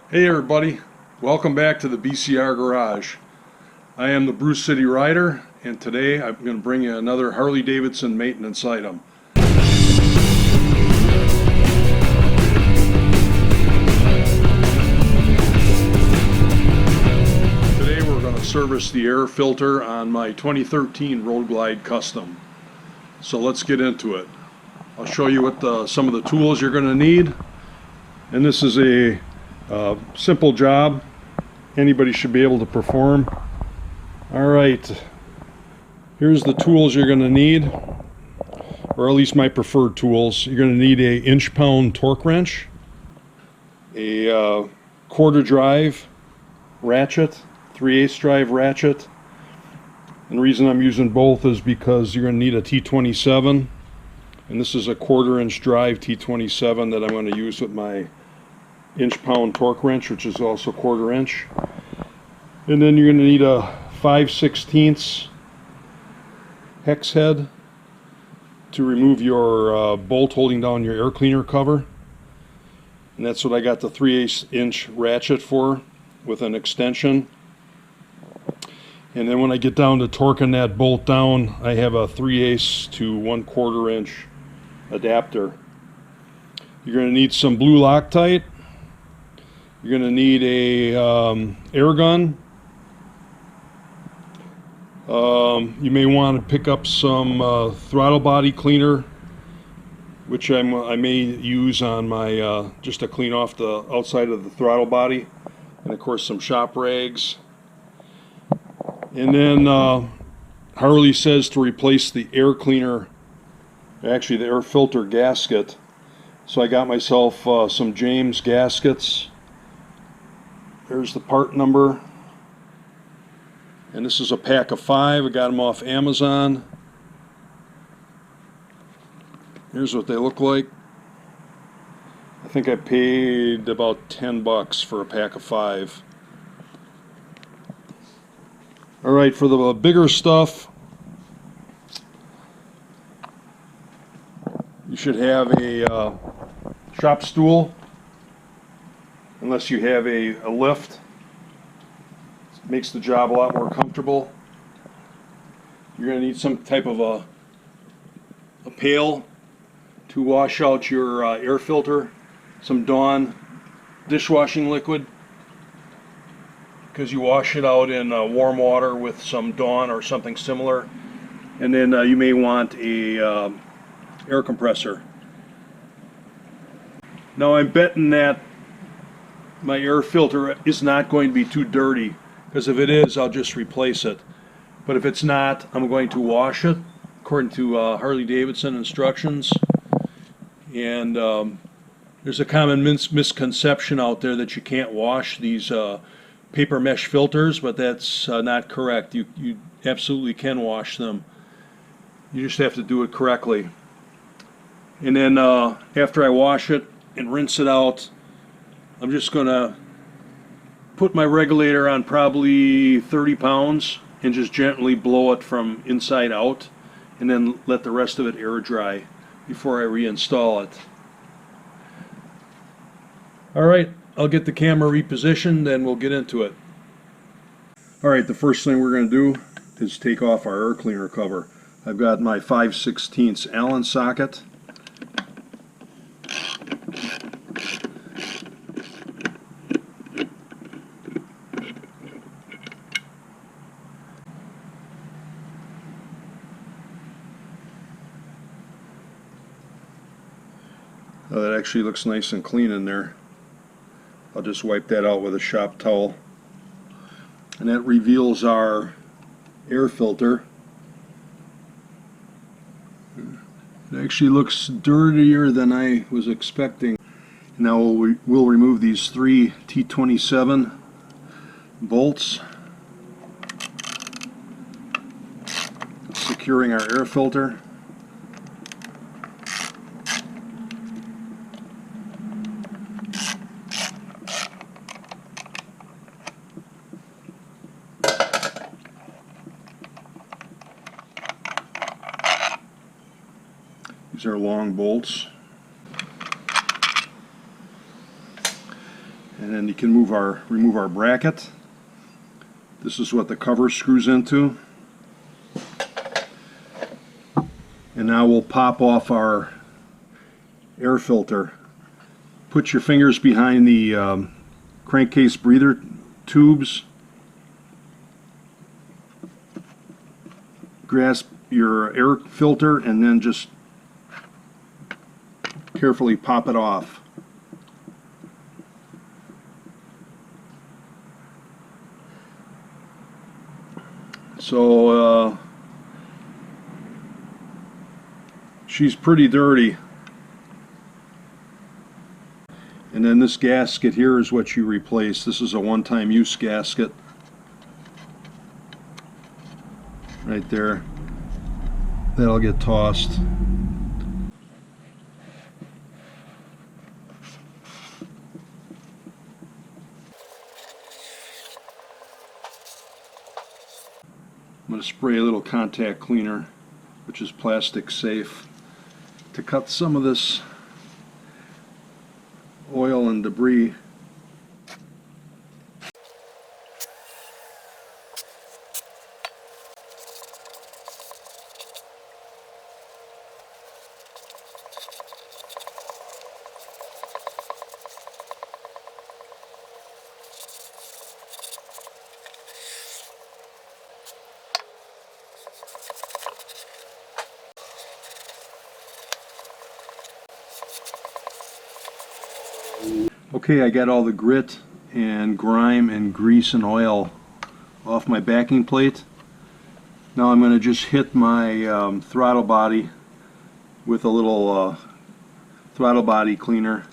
Hey everybody, welcome back to the BCR Garage. I am the Bruce City Rider, and today I'm going to bring you another Harley-Davidson maintenance item. Today we're going to service the air filter on my 2013 Road Glide Custom. So let's get into it. I'll show you what some of the tools you're going to need, and this is a simple job anybody should be able to perform. Alright, here's the tools you're going to need, or at least my preferred tools. You're going to need a inch-pound torque wrench, a quarter drive ratchet, 3/8 drive ratchet, and the reason I'm using both is because you're going to need a T27, and this is a 1/4 inch drive T27 that I'm going to use with my inch-pound torque wrench, which is also 1/4 inch. And then you're going to need a 5/16 hex head to remove your bolt holding down your air cleaner cover. And that's what I got the 3/8 inch ratchet for, with an extension. And then when I get down to torquing that bolt down, I have a 3/8 to 1/4 inch adapter. You're going to need some blue Loctite. You're going to need a air gun. You may want to pick up some throttle body cleaner, which I may use on my just to clean off the outside of the throttle body, and of course some shop rags. And then Harley says to replace the air cleaner, actually the air filter gasket. So I got myself some James gaskets. There's the part number, and this is a pack of 5. I got them off Amazon. Here's what they look like. I think I paid about $10 for a pack of 5. Alright, for the bigger stuff, you should have a shop stool. Unless you have a lift, it makes the job a lot more comfortable. You're going to need some type of a pail to wash out your air filter, some Dawn dishwashing liquid, because you wash it out in warm water with some Dawn or something similar. And then you may want a air compressor. Now I'm betting that my air filter is not going to be too dirty, because if it is, I'll just replace it. But if it's not, I'm going to wash it according to Harley-Davidson instructions. And there's a common misconception out there that you can't wash these paper mesh filters, but that's not correct. You absolutely can wash them. You just have to do it correctly. And then after I wash it and rinse it out, I'm just going to put my regulator on probably 30 pounds and just gently blow it from inside out, and then let the rest of it air dry before I reinstall it. Alright, I'll get the camera repositioned and we'll get into it. Alright, the first thing we're going to do is take off our air cleaner cover. I've got my 5/16 Allen socket. Oh, that actually looks nice and clean in there. I'll just wipe that out with a shop towel. And that reveals our air filter. It actually looks dirtier than I was expecting. Now we'll remove these 3 T27 bolts, securing our air filter. These are long bolts. And then you can remove our bracket. This is what the cover screws into. And now we'll pop off our air filter. Put your fingers behind the crankcase breather tubes. Grasp your air filter and then just carefully pop it off. So she's pretty dirty. And then this gasket here is what you replace. This is a one-time use gasket. Right there. That'll get tossed. I'm going to spray a little contact cleaner, which is plastic safe, to cut some of this oil and debris. Okay, I got all the grit and grime and grease and oil off my backing plate. Now I'm going to just hit my throttle body with a little throttle body cleaner.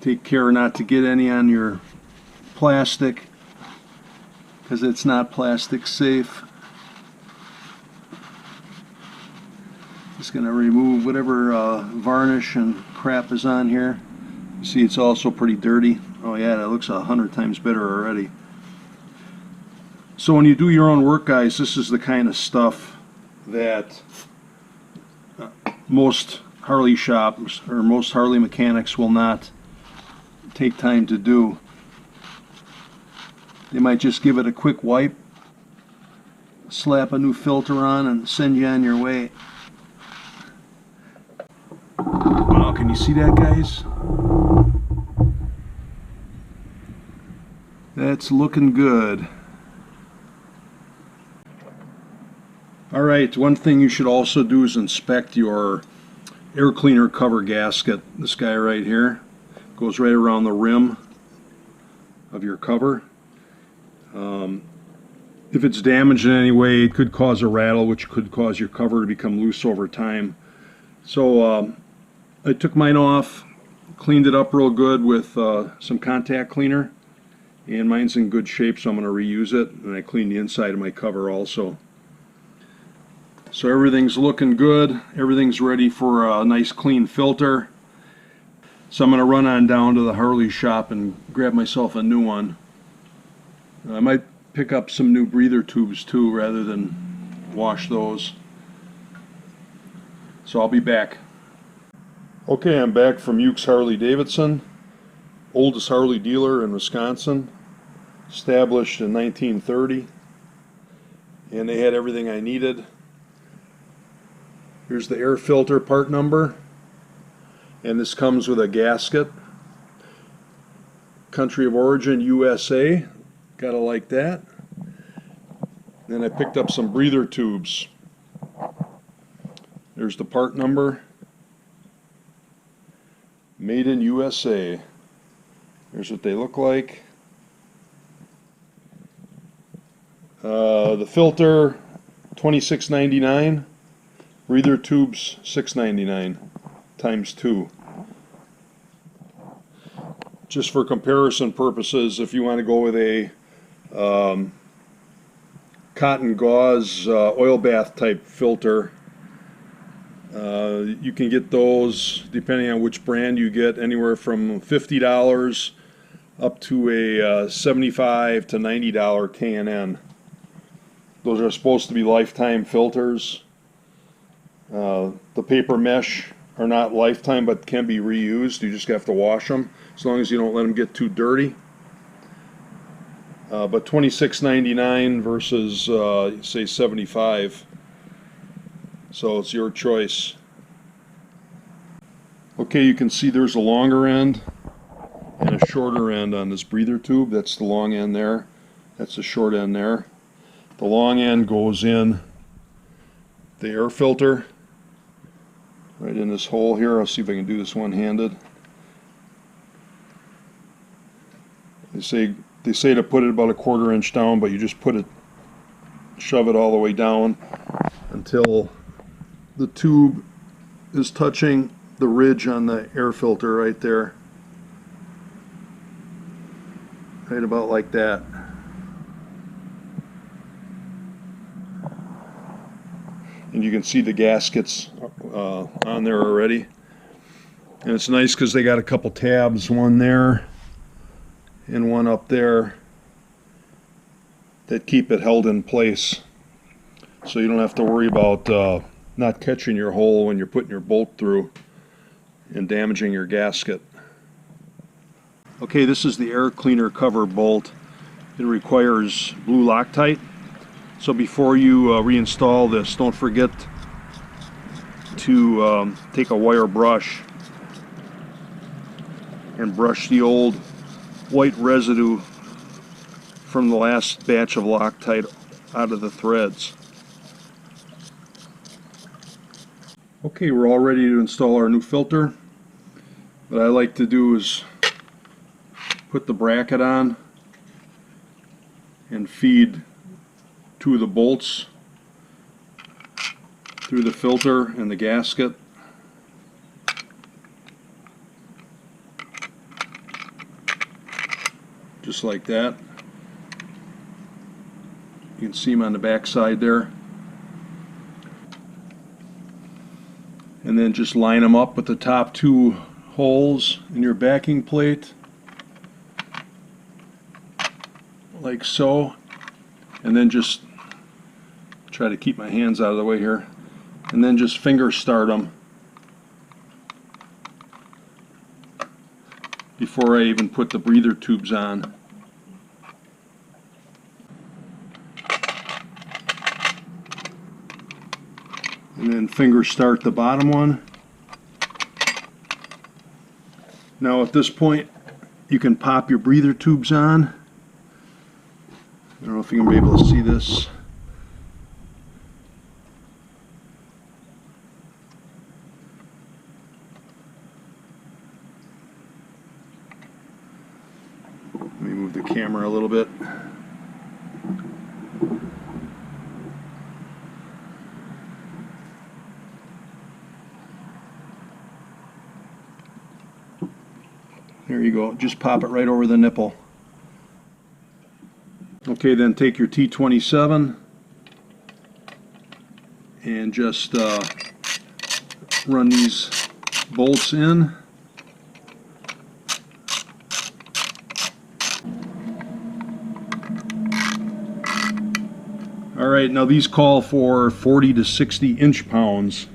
Take care not to get any on your plastic, because it's not plastic safe. Just going to remove whatever varnish and crap is on here. You see it's also pretty dirty. Oh yeah, that looks 100 times better already. So when you do your own work, guys, this is the kind of stuff that most Harley shops or most Harley mechanics will not take time to do. They might just give it a quick wipe, slap a new filter on, and send you on your way. Wow, can you see that, guys? That's looking good. Alright, one thing you should also do is inspect your air cleaner cover gasket. This guy right here goes right around the rim of your cover. If it's damaged in any way, it could cause a rattle, which could cause your cover to become loose over time. So I took mine off, cleaned it up real good with some contact cleaner, and mine's in good shape, so I'm going to reuse it. And I cleaned the inside of my cover also. So everything's looking good. Everything's ready for a nice clean filter. So I'm going to run on down to the Harley shop and grab myself a new one. I might pick up some new breather tubes too, rather than wash those. So I'll be back. Okay, I'm back from Uke's Harley-Davidson, oldest Harley dealer in Wisconsin, established in 1930, and they had everything I needed. Here's the air filter part number, and this comes with a gasket. Country of origin, USA. Gotta like that. Then I picked up some breather tubes. There's the part number. Made in USA. Here's what they look like. The filter, $26.99. Breather tubes, $6.99 times 2. Just for comparison purposes, if you want to go with a cotton gauze oil bath type filter, you can get those, depending on which brand you get, anywhere from $50 up to a $75 to $90 K&N. Those are supposed to be lifetime filters. The paper mesh are not lifetime but can be reused. You just have to wash them as long as you don't let them get too dirty. But $26.99 versus say $75, so it's your choice. Okay, you can see there's a longer end and a shorter end on this breather tube. That's the long end there. That's the short end there. The long end goes in the air filter right in this hole here. I'll see if I can do this one-handed. They say to put it about a 1/4 inch down, but you just shove it all the way down until the tube is touching the ridge on the air filter right there. Right about like that. And you can see the gaskets on there already. And it's nice because they got a couple tabs, one there and one up there, that keep it held in place. So you don't have to worry about not catching your hole when you're putting your bolt through and damaging your gasket. Okay, this is the air cleaner cover bolt. It requires blue Loctite. So before you reinstall this, don't forget to take a wire brush and brush the old white residue from the last batch of Loctite out of the threads. Okay, we're all ready to install our new filter. What I like to do is put the bracket on and feed 2 of the bolts through the filter and the gasket. Just like that. You can see them on the back side there. And then just line them up with the top 2 holes in your backing plate, like so. And then just try to keep my hands out of the way here, and then just finger start them before I even put the breather tubes on. And then finger start the bottom one. Now at this point you can pop your breather tubes on. I don't know if you can be able to see this. Let me move the camera a little bit. There you go. Just pop it right over the nipple. Okay, then take your T27 and just run these bolts in. Alright, now these call for 40 to 60 inch-pounds,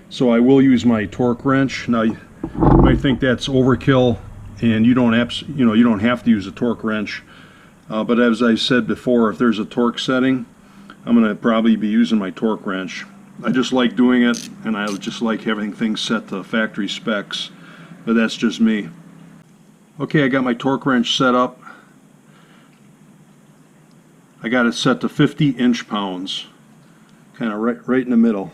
so I will use my torque wrench. Now you might think that's overkill, and you don't have to use a torque wrench. But as I said before, if there's a torque setting, I'm going to probably be using my torque wrench. I just like doing it, and I just like having things set to factory specs, but that's just me. Okay, I got my torque wrench set up. I got it set to 50 inch-pounds, kind of right in the middle.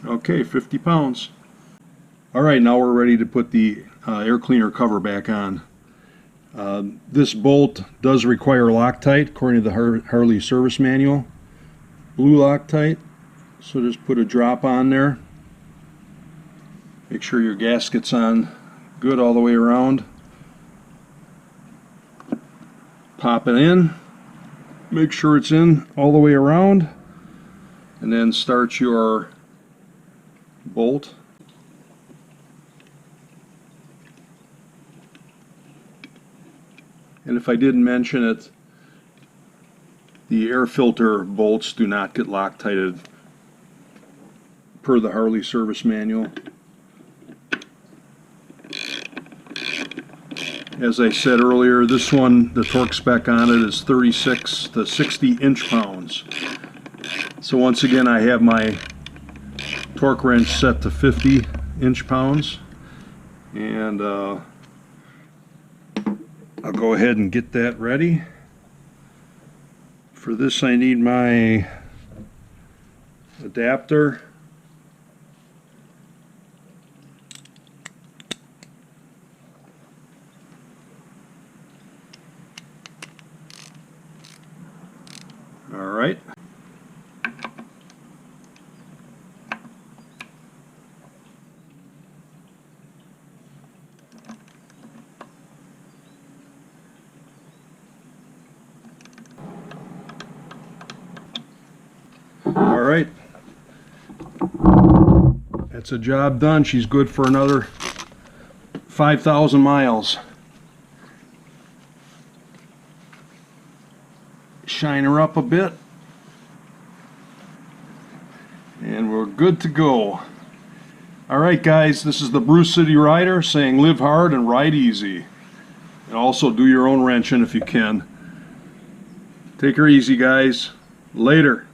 Okay, 50 pounds. Alright, now we're ready to put the air cleaner cover back on. This bolt does require Loctite according to the Harley service manual. Blue Loctite, so just put a drop on there. Make sure your gasket's on good all the way around. Pop it in, make sure it's in all the way around, and then start your bolt. And if I didn't mention it, the air filter bolts do not get Loctited per the Harley service manual. As I said earlier, this one, the torque spec on it is 36 to 60 inch-pounds. So once again, I have my torque wrench set to 50 inch-pounds, and I'll go ahead and get that ready. For this, I need my adapter. All right. All right. That's a job done. She's good for another 5,000 miles. Shine her up a bit, and we're good to go. All right, guys, this is the Bruce City Rider saying live hard and ride easy, and also do your own wrenching if you can. Take her easy, guys. Later.